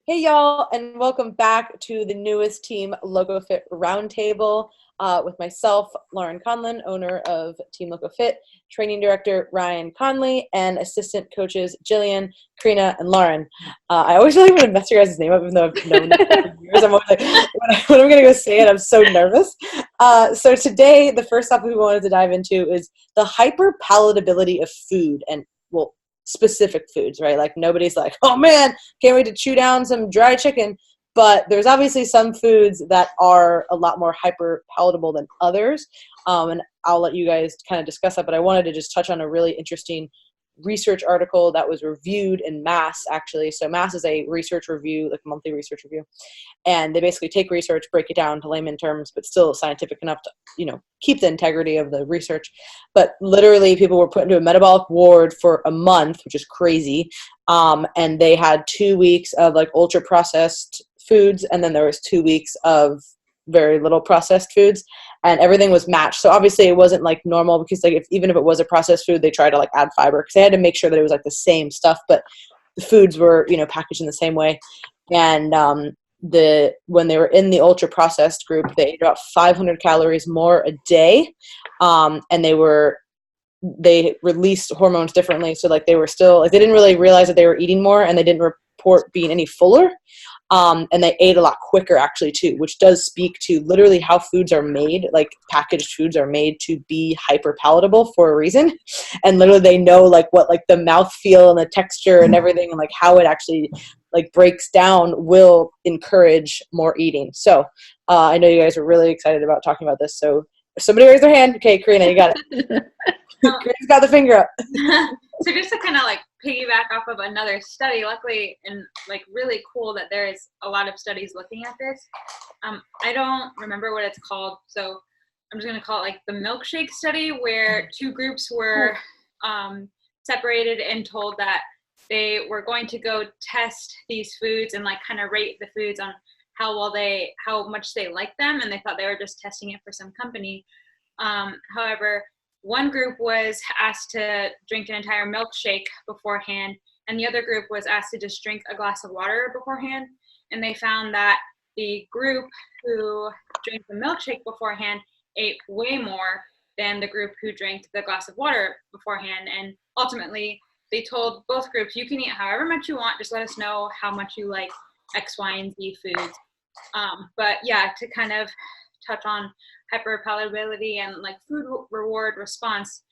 Hey y'all, and welcome back to the newest Team LoCoFit Round Table with myself, Lauren Conlon, owner of Team LoCoFit, training director Ryan Conley, and assistant coaches Jillian, Karina, and Lauren. I always really want to mess your guys' name up, even though I've known them for years. I'm always like, when I'm going to go say it, I'm so nervous. So today, the first topic we wanted to dive into is the hyperpalatability of food, and well, specific foods, right? Like nobody's like, oh man, can't wait to chew down some dry chicken. But there's obviously some foods that are a lot more hyper palatable than others. And I'll let you guys kind of discuss that. But I wanted to just touch on a really interesting research article that was reviewed in Mass, actually. So Mass is a research review, like a monthly research review. And they basically take research, break it down to layman terms, but still scientific enough to, keep the integrity of the research. But literally people were put into a metabolic ward for a month, which is crazy. And they had 2 weeks of like ultra processed foods. And then there was 2 weeks of very little processed foods, and everything was matched. So obviously it wasn't like normal, because like even if it was a processed food, they tried to like add fiber, because they had to make sure that it was like the same stuff, but the foods were packaged in the same way. And when they were in the ultra processed group, they ate about 500 calories more a day, and they released hormones differently. So like they were still like, they didn't really realize that they were eating more, and they didn't report being any fuller. And they ate a lot quicker actually too, which does speak to literally how foods are made. Like packaged foods are made to be hyper palatable for a reason. And literally they know like what like the mouth feel and the texture and everything, and like how it actually like breaks down will encourage more eating. So I know you guys are really excited about talking about this. So somebody raise their hand. Okay, Karina, you got it. Karina's got the finger up. So just to kind of like piggyback off of another study, luckily, and like really cool that there is a lot of studies looking at this. I don't remember what it's called, so I'm just going to call it like the Milkshake study, where two groups were separated and told that they were going to go test these foods and like kind of rate the foods on how much they like them, and they thought they were just testing it for some company. However, one group was asked to drink an entire milkshake beforehand, and the other group was asked to just drink a glass of water beforehand. And they found that the group who drank the milkshake beforehand ate way more than the group who drank the glass of water beforehand. And ultimately, they told both groups, you can eat however much you want, just let us know how much you like X, Y, and Z foods. But yeah, to kind of touch on hyperpalatability and like food reward response,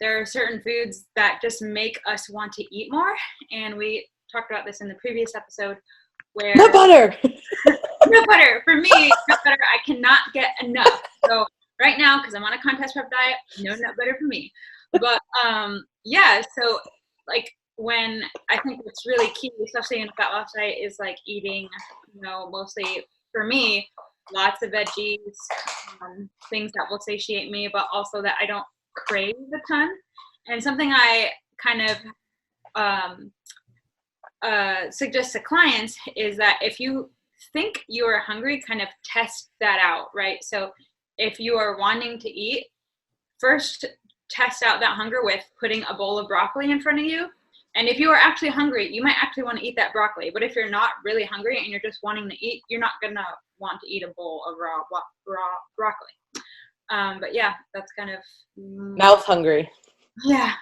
there are certain foods that just make us want to eat more, and we talked about this in the previous episode where nut butter nut butter for me, nut butter I cannot get enough. So right now, because I'm on a contest prep diet, no nut butter for me. But yeah, so like when I think what's really key, especially in a fat loss diet, is like eating, mostly for me, lots of veggies, things that will satiate me, but also that I don't crave a ton. And something I kind of suggest to clients is that if you think you are hungry, kind of test that out, right? So if you are wanting to eat, first test out that hunger with putting a bowl of broccoli in front of you. And if you are actually hungry, you might actually want to eat that broccoli. But if you're not really hungry and you're just wanting to eat, you're not going to want to eat a bowl of raw broccoli. But yeah, that's kind of mouth hungry. Yeah.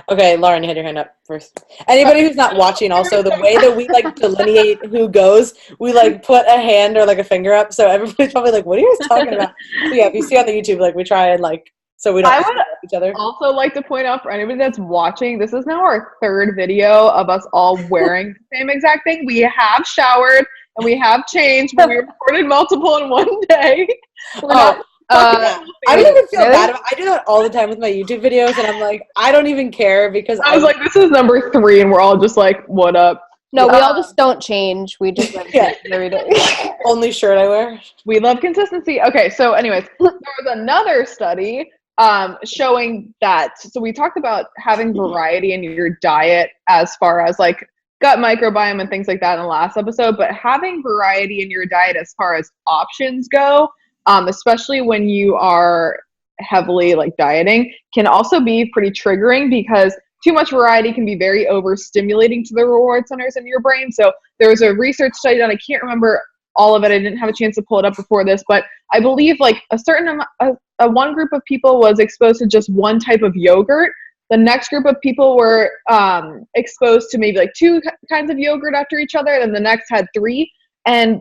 Okay, Lauren, you had your hand up first. Anybody who's not watching, also, the way that we like delineate who goes, we like put a hand or like a finger up, so everybody's probably like, what are you guys talking about? So yeah, if you see on the YouTube, like we try and like, so we don't each other. Also like to point out for anybody that's watching, this is now our third video of us all wearing the same exact thing. We have showered and we have changed, but we recorded multiple in one day. I don't even feel bad about it. I do that all the time with my YouTube videos, and I'm like, I don't even care, because I was like, this is number 3, and we're all just like, what up? No, we all just don't change. We just every day. Only shirt I wear. We love consistency. Okay, so anyways, there was another study showing that, so we talked about having variety in your diet as far as like gut microbiome and things like that in the last episode, but having variety in your diet as far as options go, especially when you are heavily like dieting, can also be pretty triggering, because too much variety can be very overstimulating to the reward centers in your brain. So there was a research study done. I can't remember all of it. I didn't have a chance to pull it up before this, but I believe like a certain amount, one group of people was exposed to just one type of yogurt. The next group of people were exposed to maybe like 2 kinds of yogurt after each other, and the next had 3. And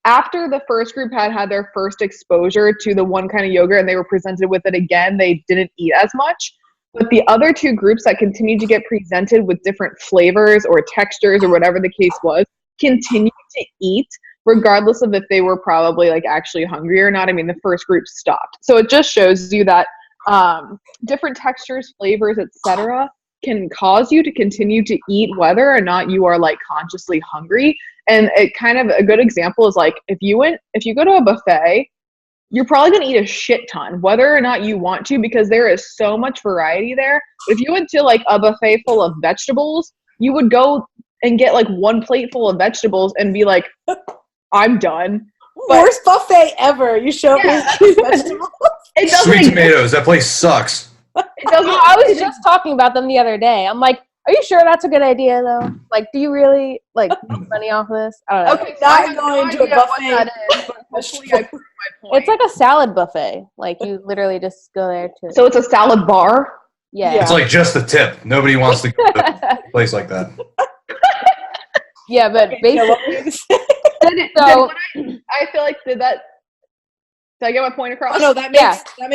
after the first group had their first exposure to the one kind of yogurt and they were presented with it again, they didn't eat as much. But the other 2 groups that continued to get presented with different flavors or textures or whatever the case was, continued to eat regardless of if they were probably like actually hungry or not. I mean, the first group stopped. So it just shows you that different textures, flavors, etc., can cause you to continue to eat whether or not you are like consciously hungry. And it kind of a good example is like if you go to a buffet, you're probably going to eat a shit ton whether or not you want to, because there is so much variety there. If you went to like a buffet full of vegetables, you would go and get like 1 plate full of vegetables and be like, I'm done. But, worst buffet ever. You show me vegetables. It doesn't Sweet tomatoes. That place sucks. It doesn't. I was just talking about them the other day. I'm like, are you sure that's a good idea though? Like, do you really like make money off this? I don't know. Okay, so I Not have going no to a idea what buffet. that is, but hopefully I proved my point. It's like a salad buffet. Like you literally just go there to. So it's a salad bar? yeah. It's like just the tip. Nobody wants to go to a place like that. Yeah, but Yeah, basically, what were you gonna say? so I feel like did I get my point across? Oh, no, that makes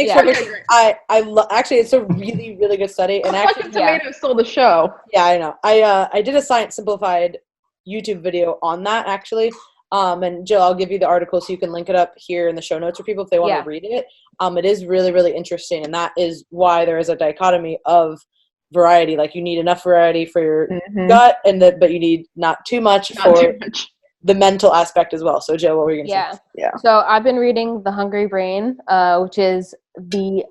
Yeah. perfect Okay, sense. great. Actually, it's a really, really good study. And Looks like actually, the tomatoes stole the show. yeah, I know. I did a Science Simplified YouTube video on that actually. And Jill, I'll give you the article so you can link it up here in the show notes for people if they want Yeah. to read it. It is really, really interesting, and that is why there is a dichotomy of variety. Like you need enough variety for your gut, but you need not too much Not for too much. the mental aspect as well. So Jill, what were you gonna say? yeah. So I've been reading The Hungry Brain, which is the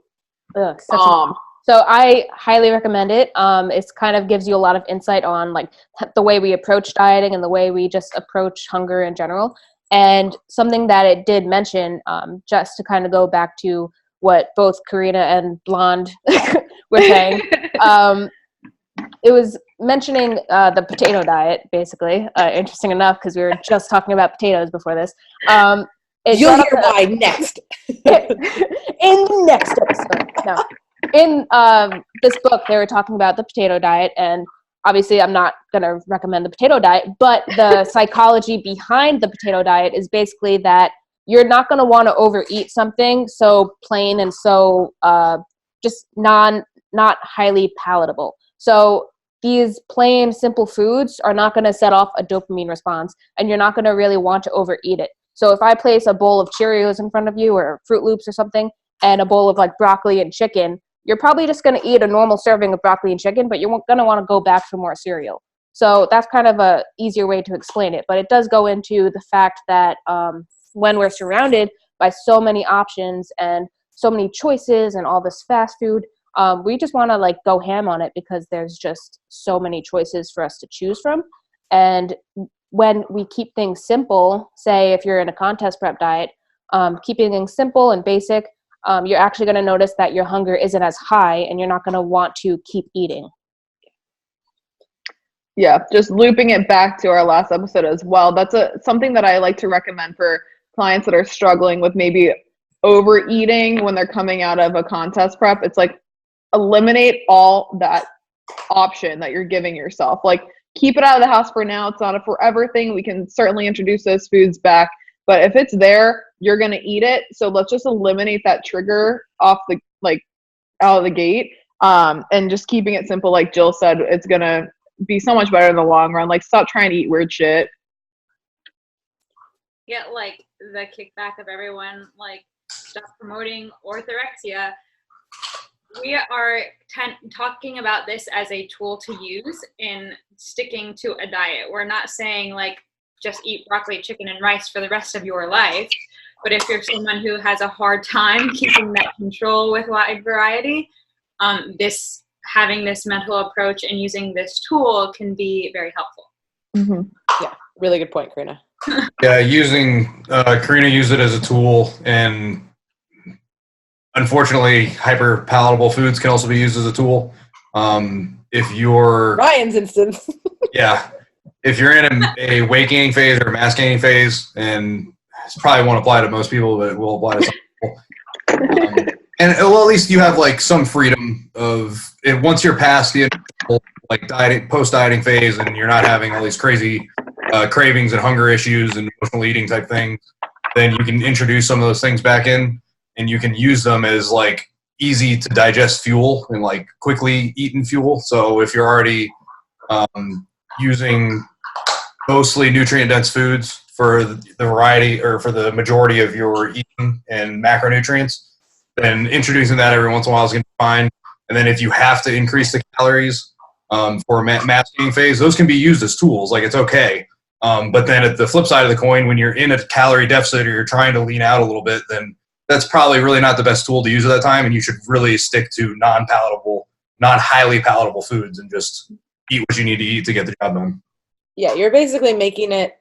so I highly recommend it. It's kind of gives you a lot of insight on like the way we approach dieting and the way we just approach hunger in general. And something that it did mention, just to kind of go back to what both Karina and Blonde were saying, it was mentioning the potato diet, basically. Interesting enough, because we were just talking about potatoes before this. You'll hear why next. In the next episode. No. In this book, they were talking about the potato diet, and obviously I'm not going to recommend the potato diet, but the psychology behind the potato diet is basically that you're not going to want to overeat something so plain and so just not highly palatable. So these plain, simple foods are not going to set off a dopamine response, and you're not going to really want to overeat it. So if I place a bowl of Cheerios in front of you or Fruit Loops or something and a bowl of like broccoli and chicken, you're probably just going to eat a normal serving of broccoli and chicken, but you're going to want to go back for more cereal. So that's kind of a easier way to explain it. But it does go into the fact that when we're surrounded by so many options and so many choices and all this fast food, we just want to like go ham on it because there's just so many choices for us to choose from. And when we keep things simple, say if you're in a contest prep diet, keeping things simple and basic, you're actually going to notice that your hunger isn't as high and you're not going to want to keep eating. Yeah, just looping it back to our last episode as well. That's something that I like to recommend for clients that are struggling with maybe overeating when they're coming out of a contest prep. It's like eliminate all that option that you're giving yourself. Like keep it out of the house for now. It's not a forever thing. We can certainly introduce those foods back, but if it's there, you're going to eat it. So let's just eliminate that trigger off the, like out of the gate. And just keeping it simple. Like Jill said, it's going to be so much better in the long run. Like stop trying to eat weird shit. Get like the kickback of everyone, like stop promoting orthorexia. We are talking about this as a tool to use in sticking to a diet. We're not saying like just eat broccoli, chicken, and rice for the rest of your life. But if you're someone who has a hard time keeping that control with wide variety, having this mental approach and using this tool can be very helpful. Mm-hmm. Yeah, really good point, Karina. Yeah, Karina used it as a tool, and unfortunately, hyper-palatable foods can also be used as a tool. If you're Ryan's instance. yeah, if you're in a weight gaining phase or a mass gaining phase, and it's probably won't apply to most people, but it will apply to some people. And well, at least you have like some freedom of it once you're past the initial, like dieting, post-dieting phase, and you're not having all these crazy cravings and hunger issues and emotional eating type things. Then you can introduce some of those things back in, and you can use them as like easy to digest fuel and like quickly eaten fuel. So if you're already using mostly nutrient dense foods for the variety or for the majority of your eating and macronutrients, then introducing that every once in a while is going to be fine. And then if you have to increase the calories for a mass gaining phase, those can be used as tools. Like, it's okay. But then at the flip side of the coin, when you're in a calorie deficit or you're trying to lean out a little bit, then that's probably really not the best tool to use at that time. And you should really stick to non-palatable, not highly palatable foods and just eat what you need to eat to get the job done. Yeah, you're basically making it,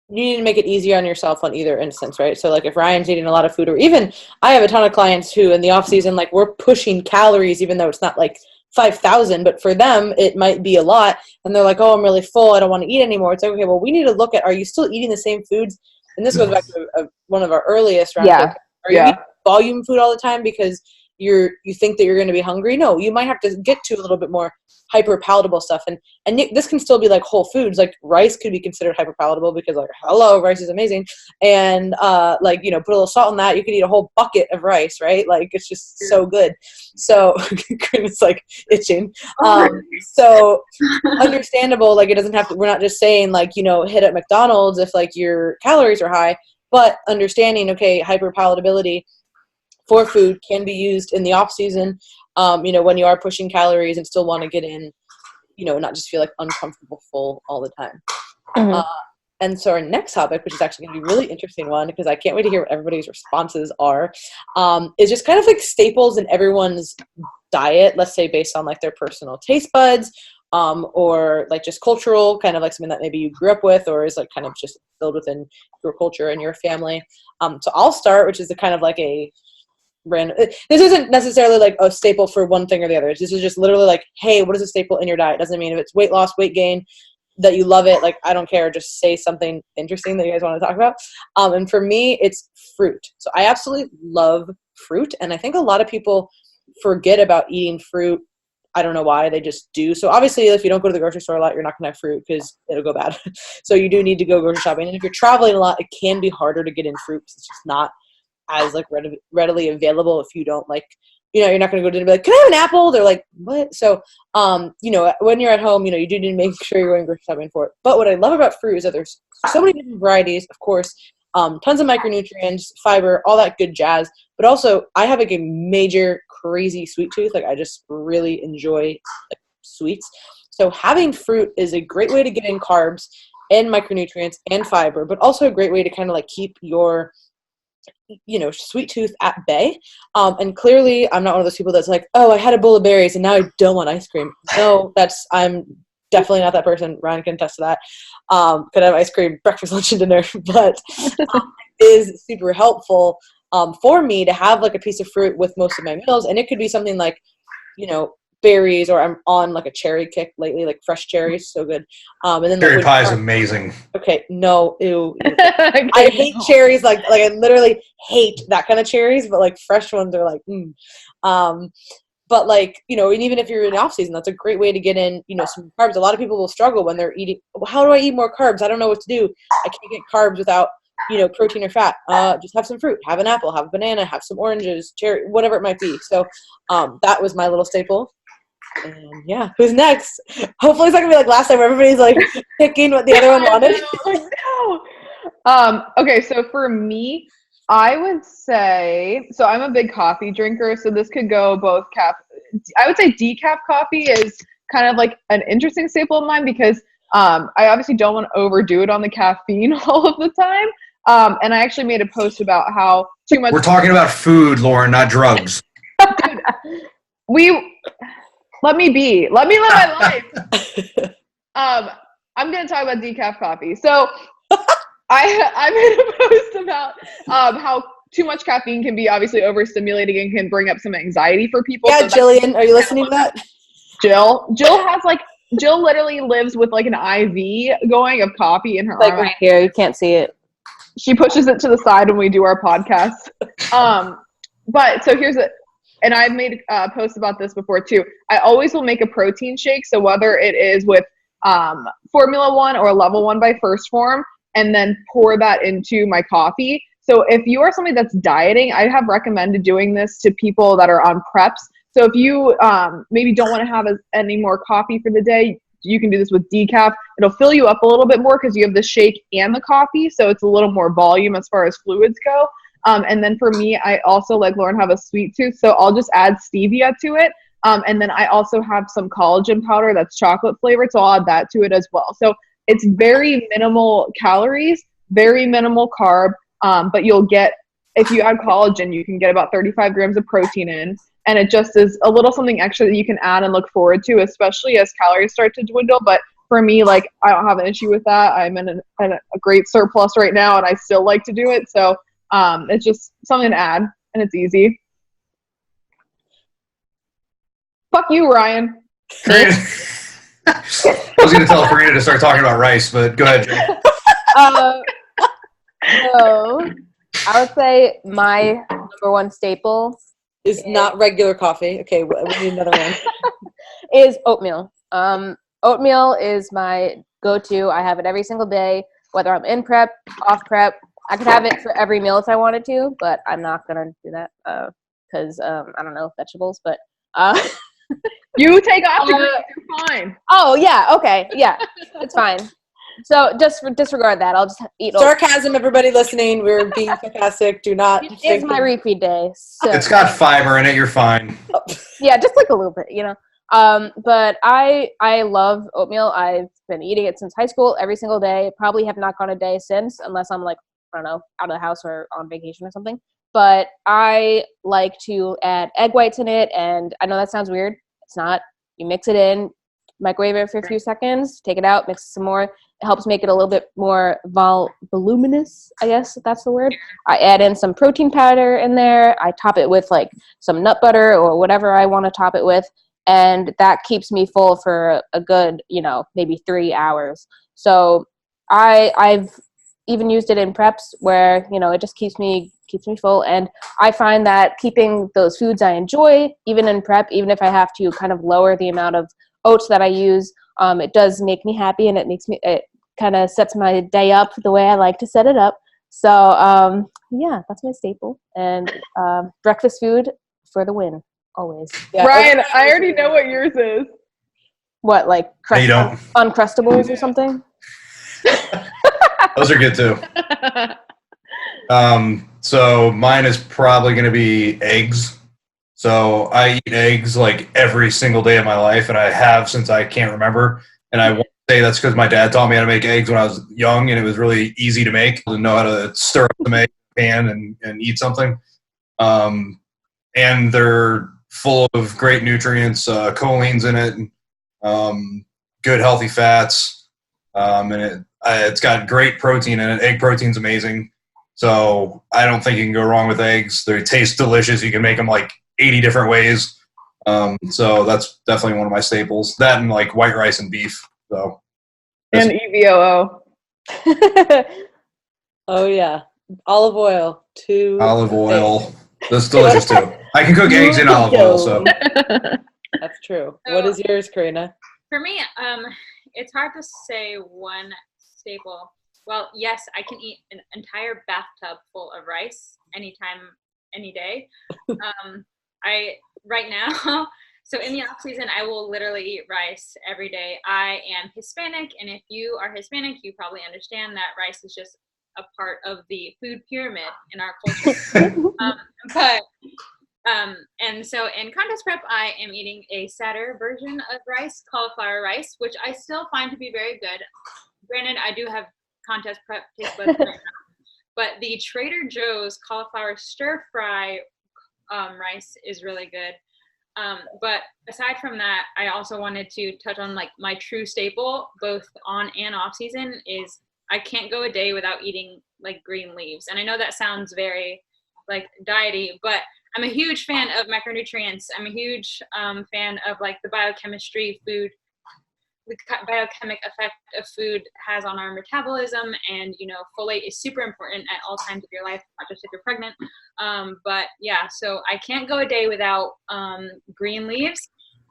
you need to make it easier on yourself on either instance, right? So like if Ryan's eating a lot of food, or even I have a ton of clients who in the off season, like we're pushing calories, even though it's not like 5,000, but for them it might be a lot. And they're like, oh, I'm really full, I don't want to eat anymore. It's like, okay, well, we need to look at, are you still eating the same foods? And this goes back to one of our earliest rounds. Yeah. Are you eating volume food all the time because you think that you're going to be hungry? No, you might have to get to a little bit more hyper-palatable stuff. And this can still be like whole foods. Like rice could be considered hyper-palatable because like, hello, rice is amazing. And like, you know, put a little salt in that. You could eat a whole bucket of rice, right? Like it's just so good. So it's like itching. So understandable. Like it doesn't have to, we're not just saying like, you know, hit up McDonald's if like your calories are high, but understanding, okay, hyperpalatability for food can be used in the off season, you know, when you are pushing calories and still want to get in, you know, not just feel like uncomfortable full all the time. Mm-hmm. And so our next topic, which is actually going to be a really interesting one because I can't wait to hear what everybody's responses are, is just kind of like staples in everyone's diet, let's say based on like their personal taste buds, or like just cultural, kind of like something that maybe you grew up with or is like kind of just filled within your culture and your family. So I'll start, which is the kind of like a random, this isn't necessarily like a staple for one thing or the other. This is just literally like, hey, what is a staple in your diet? Doesn't mean if it's weight loss, weight gain, that you love it. Like, I don't care. Just say something interesting that you guys want to talk about. And for me, it's fruit. So I absolutely love fruit. And I think a lot of people forget about eating fruit. I don't know why, they just do. So obviously, if you don't go to the grocery store a lot, you're not going to have fruit because it'll go bad. So you do need to go grocery shopping. And if you're traveling a lot, it can be harder to get in fruit because it's just not as like readily available if you don't like, you know, you're not going to go to and be like, can I have an apple? They're like, what? So, you know, when you're at home, you know, you do need to make sure you're going grocery shopping for it. But what I love about fruit is that there's so many different varieties, of course, tons of micronutrients, fiber, all that good jazz. But also, I have like a major crazy sweet tooth. Like I just really enjoy like, sweets. So having fruit is a great way to get in carbs and micronutrients and fiber, but also a great way to kind of like keep your, you know, sweet tooth at bay. And clearly I'm not one of those people that's like, oh, I had a bowl of berries and now I don't want ice cream. No, I'm definitely not that person. Ryan can attest to that. Could have ice cream breakfast, lunch, and dinner, but it is super helpful for me to have like a piece of fruit with most of my meals. And it could be something like, you know, berries, or I'm on like a cherry kick lately, like fresh cherries, so good. And then Cherry pie is amazing. Okay, no, ew. I hate cherries, like I literally hate that kind of cherries, but like fresh ones are like, but like, you know, and even if you're in off season, that's a great way to get in, you know, some carbs. A lot of people will struggle when they're eating, how do I eat more carbs? I don't know what to do. I can't get carbs without, you know, protein or fat. Just have some fruit, have an apple, have a banana, have some oranges, cherry, whatever it might be. So that was my little staple. And yeah, who's next? Hopefully it's not gonna be like last time where everybody's like picking what the other one wanted. Okay, so for me, I would say, so I'm a big coffee drinker, so this could go both I would say decaf coffee is kind of like an interesting staple of mine because I obviously don't want to overdo it on the caffeine all of the time. And I actually made a post about how too much. We're talking about food, Lauren, not drugs. Let me live my life. I'm going to talk about decaf coffee. So I made a post about how too much caffeine can be obviously overstimulating and can bring up some anxiety for people. Yeah, so Jillian, are you listening to that? Jill has like Jill literally lives with like an IV going of coffee in her Like arm. right here, you can't see it. She pushes it to the side when we do our podcast. But so here's it. And I've made posts about this before too. I always will make a protein shake. So whether it is with Formula One or Level One by First Form, and then pour that into my coffee. So if you are somebody that's dieting, I have recommended doing this to people that are on preps. So if you maybe don't want to have any more coffee for the day, you can do this with decaf. It'll fill you up a little bit more because you have the shake and the coffee. So it's a little more volume as far as fluids go. And then for me, I also, like Lauren, have a sweet tooth. So I'll just add stevia to it. And then I also have some collagen powder that's chocolate flavored. So I'll add that to it as well. So it's very minimal calories, very minimal carb. But you'll get, if you add collagen, you can get about 35 grams of protein in. And it just is a little something extra that you can add and look forward to, especially as calories start to dwindle. But for me, like, I don't have an issue with that. I'm in a great surplus right now, and I still like to do it. So it's just something to add, and it's easy. Fuck you, Ryan. Karina. I was going to tell Karina to start talking about rice, but go ahead, Jay. So I would say my number one staple Is not regular coffee. Okay, we need another one. is oatmeal. Oatmeal is my go-to. I have it every single day, whether I'm in prep, off prep. I could have it for every meal if I wanted to, but I'm not gonna do that because I don't know vegetables. But You take off the greens, you're fine. oh yeah, okay, yeah, it's fine. So just disregard that. I'll just eat oatmeal. Sarcasm, everybody listening. We're being sarcastic. Do not. It is my repeat day. So. It's got fiber in it. You're fine. Yeah, just like a little bit, you know. But I love oatmeal. I've been eating it since high school every single day. Probably have not gone a day since, unless I'm like, I don't know, out of the house or on vacation or something. But I like to add egg whites in it, and I know that sounds weird. It's not. You mix it in, microwave it for a few seconds, take it out, mix it some more. It helps make it a little bit more voluminous, I guess if that's the word. I add in some protein powder in there. I top it with like some nut butter or whatever I want to top it with. And that keeps me full for a good, maybe 3 hours. So I've even used it in preps where, it just keeps me full. And I find that keeping those foods I enjoy, even in prep, even if I have to kind of lower the amount of oats that I use, it does make me happy, and it kind of sets my day up the way I like to set it up. So yeah, that's my staple. And breakfast food for the win, always. Yeah, Ryan, I already know what yours is. What, like You don't. Uncrustables or something? Those are good too. So mine is probably going to be eggs. So I eat eggs like every single day of my life, and I have since I can't remember. And I won't say that's because my dad taught me how to make eggs when I was young, and it was really easy to make, to know how to stir up the egg pan and eat something. And they're full of great nutrients, choline's in it, good healthy fats, and it's got great protein in it. Egg protein's amazing. So I don't think you can go wrong with eggs. They taste delicious. You can make them like 80 different ways. So that's definitely one of my staples. That and like white rice and beef. So And EVOO. Oh yeah, olive oil. Olive oil. That's delicious too. I can cook eggs in olive oil. So That's true. What is yours, Karina? For me, it's hard to say one staple. Well, yes, I can eat an entire bathtub full of rice anytime, any day. Right now, so in the off season, I will literally eat rice every day. I am Hispanic, and if you are Hispanic, you probably understand that rice is just a part of the food pyramid in our culture. And so in contest prep, I am eating a sadder version of rice, cauliflower rice, which I still find to be very good. Granted, I do have contest prep taste buds right now, but the Trader Joe's cauliflower stir fry rice is really good. But aside from that, I also wanted to touch on like my true staple, both on and off season, is I can't go a day without eating like green leaves. And I know that sounds very like diety, but I'm a huge fan of macronutrients. I'm a huge fan of like the biochemistry food the biochemic effect of food has on our metabolism, and folate is super important at all times of your life, not just if you're pregnant. But yeah, so I can't go a day without green leaves,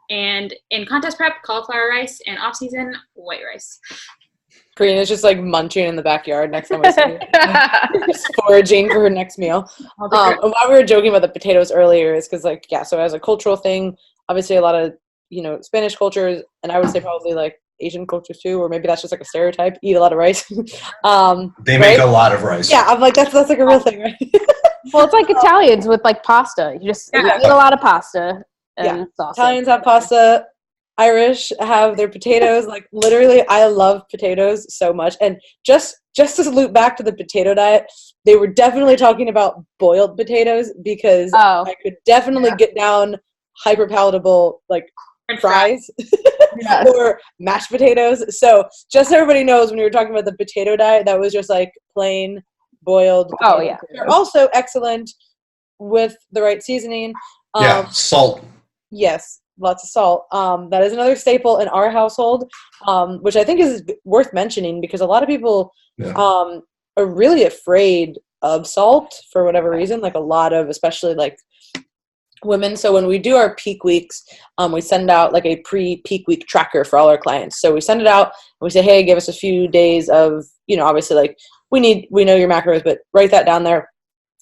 and in contest prep, cauliflower rice, and off season, white rice. Green is just like munching in the backyard next time I see her. Just foraging for her next meal. And why we were joking about the potatoes earlier is because, like, yeah, so as a cultural thing, obviously a lot of, Spanish cultures, and I would say probably like Asian cultures too, or maybe that's just like a stereotype, eat a lot of rice. They make a lot of rice. Yeah, I'm like, that's like a real thing, right? Well, it's like Italians with like pasta. You just eat a lot of pasta and sausage. Italians have pasta. Irish have their potatoes. Like, literally, I love potatoes so much. And just to loop back to the potato diet, they were definitely talking about boiled potatoes, because I could definitely get down hyper-palatable, like, fries or mashed potatoes. So just so everybody knows, when we were talking about the potato diet, that was just like plain boiled potatoes. Oh yeah, they're also excellent with the right seasoning. Salt. Yes, lots of salt. That is another staple in our household, which I think is worth mentioning, because a lot of people are really afraid of salt for whatever reason, like a lot of, especially like women. So when we do our peak weeks, we send out like a pre-peak week tracker for all our clients. So we send it out and we say, hey, give us a few days of, obviously, like, we know your macros, but write that down there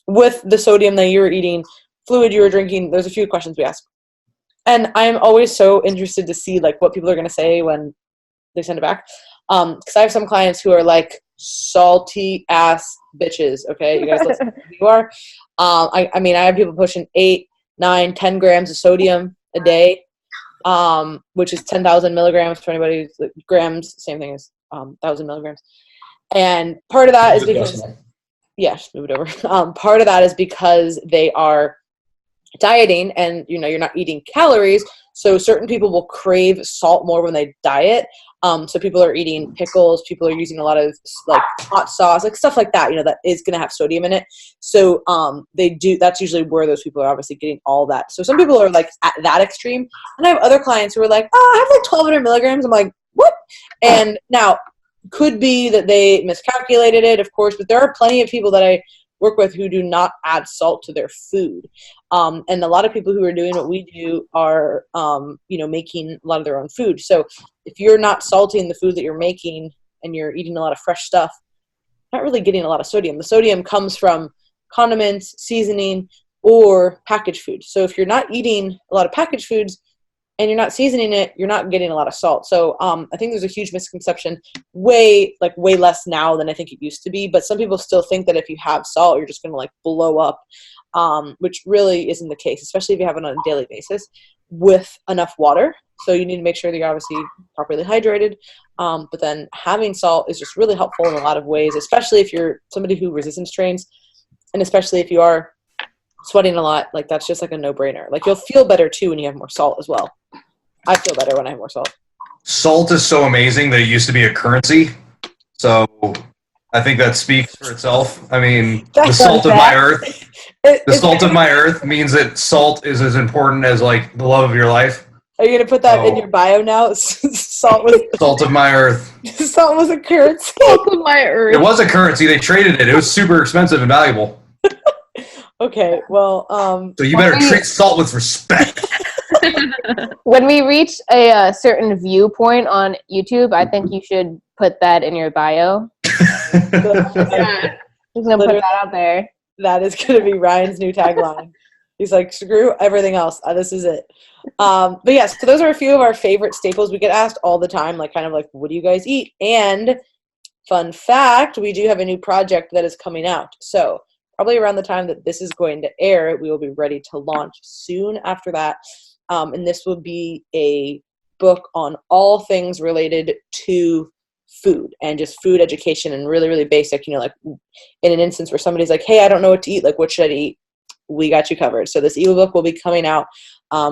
with the sodium that you were eating, fluid you were drinking. There's a few questions we ask. And I'm always so interested to see like what people are going to say when they send it back. Because I have some clients who are like salty ass bitches. Okay, you guys listen who you are. I mean, I have people pushing 8, 9, 10 grams of sodium a day, which is 10,000 milligrams for anybody. Grams, same thing as 1,000 milligrams. And part of that is because, just move it over. Part of that is because they are dieting, and you're not eating calories, so certain people will crave salt more when they diet. So people are eating pickles, people are using a lot of like hot sauce, like stuff like that, that is going to have sodium in it. So that's usually where those people are obviously getting all that. So some people are like at that extreme, and I have other clients who are like, I have like 1,200 milligrams. I'm like, what? And now, could be that they miscalculated it, of course, but there are plenty of people that I work with who do not add salt to their food. And a lot of people who are doing what we do are, making a lot of their own food. So if you're not salting the food that you're making and you're eating a lot of fresh stuff, not really getting a lot of sodium. The sodium comes from condiments, seasoning, or packaged food. So if you're not eating a lot of packaged foods and you're not seasoning it, you're not getting a lot of salt. So I think there's a huge misconception, way less now than I think it used to be. But some people still think that if you have salt, you're just going to like blow up, which really isn't the case, especially if you have it on a daily basis with enough water. So you need to make sure that you're obviously properly hydrated. But then having salt is just really helpful in a lot of ways, especially if you're somebody who resistance trains, and especially if you are sweating a lot. Like, that's just like a no-brainer. Like, you'll feel better too when you have more salt as well. I feel better when I have more salt. Salt is so amazing that it used to be a currency. So I think that speaks for itself. I mean, the salt of my earth. The salt of my earth means that salt is as important as like the love of your life. Are you gonna put that in your bio now? Salt of my earth. Salt was a currency. Salt of my earth. It was a currency. They traded it. It was super expensive and valuable. Okay, well, so you better treat salt with respect. When we reach a certain viewpoint on YouTube, I think you should put that in your bio. Just gonna put that out there. That is gonna be Ryan's new tagline. He's like, screw everything else. This is it. But yes, so those are a few of our favorite staples. We get asked all the time, like, kind of like, what do you guys eat? And fun fact, we do have a new project that is coming out. So probably around the time that this is going to air, we will be ready to launch soon after that. And this will be a book on all things related to food and just food education, and really, really basic, like in an instance where somebody's like, hey, I don't know what to eat. Like, what should I eat? We got you covered. So this ebook will be coming out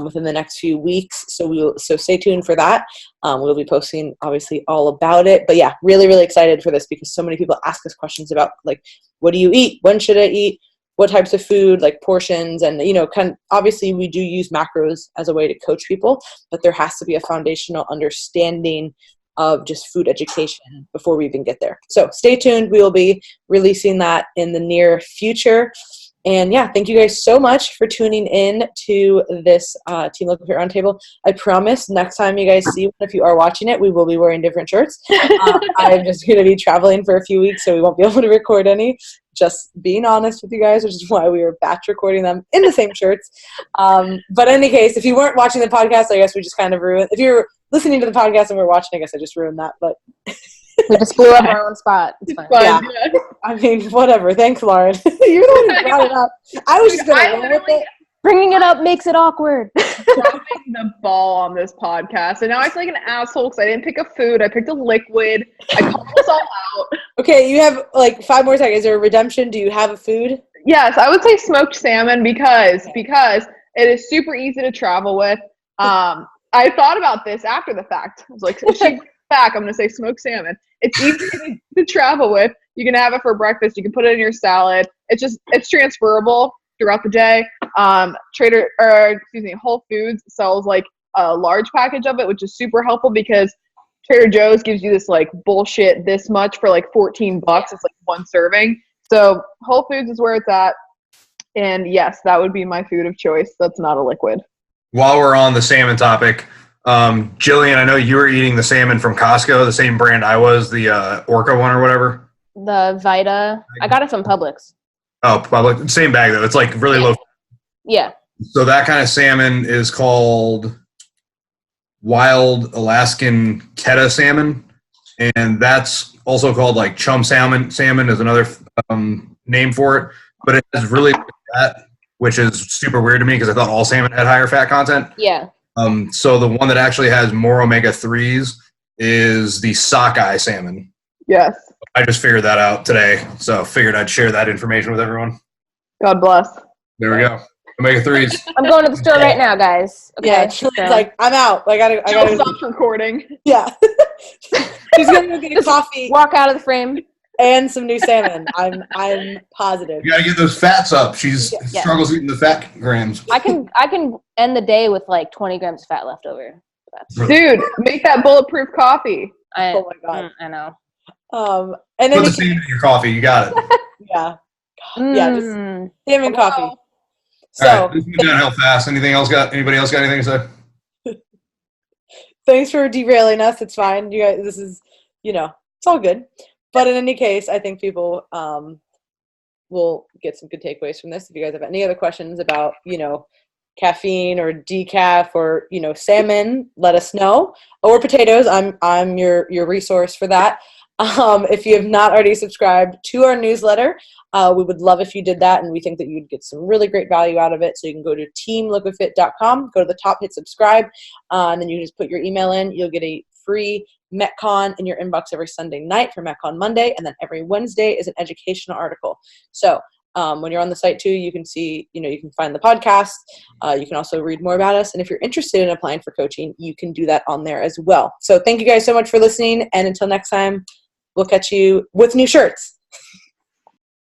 within the next few weeks. So stay tuned for that. We'll be posting obviously all about it, but yeah, really, really excited for this because so many people ask us questions about like, what do you eat? When should I eat? what types of food, like portions, and obviously we do use macros as a way to coach people, but there has to be a foundational understanding of just food education before we even get there. So stay tuned. We will be releasing that in the near future. And yeah, thank you guys so much for tuning in to this Team LoCoFit Round Table. I promise next time you guys see one, if you are watching it, we will be wearing different shirts. I'm just going to be traveling for a few weeks, so we won't be able to record any. Just being honest with you guys, which is why we were batch recording them in the same shirts. But in any case, if you weren't watching the podcast, I guess we just kind of ruined. If you're listening to the podcast and we're watching, I guess I just ruined that. But we just blew up our own spot. It's fine. Yeah. I mean, whatever. Thanks, Lauren. You're the one who brought it up. I was just going to roll with it. Bringing it up makes it awkward. Dropping the ball on this podcast, and now I feel like an asshole because I didn't pick a food. I picked a liquid. I called this all out. Okay, you have like 5 more seconds. Is there a redemption? Do you have a food? Yes, I would say smoked salmon because it is super easy to travel with. I thought about this after the fact. I was like, if she brings it back, I'm going to say smoked salmon. It's easy to travel with. You can have it for breakfast. You can put it in your salad. It's transferable throughout the day. Whole Foods sells like a large package of it, which is super helpful because Trader Joe's gives you this like bullshit this much for like $14. It's like one serving. So Whole Foods is where it's at. And yes, that would be my food of choice. That's not a liquid. While we're on the salmon topic, Jillian, I know you were eating the salmon from Costco, the same brand I was, the Orca one or whatever. The Vita. I got it from Publix. Oh, Publix. Same bag, though. It's like really low. Yeah. So that kind of salmon is called Wild Alaskan Keta salmon. And that's also called like chum salmon. Salmon is another name for it. But it has really low fat, which is super weird to me because I thought all salmon had higher fat content. Yeah. So the one that actually has more omega-3s is the sockeye salmon. Yes. I just figured that out today, so figured I'd share that information with everyone. God bless. There we go. Omega-3s. I'm going to the store right now, guys. Okay. Yeah, she's like, I'm out. I gotta stop recording. Yeah. She's gonna go get a coffee Walk out of the frame. and some new salmon. I'm positive. You gotta get those fats up. She's Yeah. struggles eating the fat grams. I can end the day with like 20 grams of fat left over. Dude, make that bulletproof coffee. Oh my god. I know. And then Put the salmon in your coffee. You got it. yeah, yeah, just salmon coffee. So All right, let's move downhill fast. Anybody else got anything to say? thanks for derailing us. It's fine. You guys, this is, it's all good. But in any case, I think people will get some good takeaways from this. If you guys have any other questions about, caffeine or decaf or, salmon, let us know. Or potatoes. I'm your resource for that. If you have not already subscribed to our newsletter, we would love if you did that, and we think that you'd get some really great value out of it. So you can go to teamlocofit.com, go to the top, hit subscribe, and then you just put your email in. You'll get a free Metcon in your inbox every Sunday night for Metcon Monday, and then every Wednesday is an educational article. So when you're on the site too, you can see, you can find the podcast. You can also read more about us. And if you're interested in applying for coaching, you can do that on there as well. So thank you guys so much for listening. And until next time, we'll catch you with new shirts.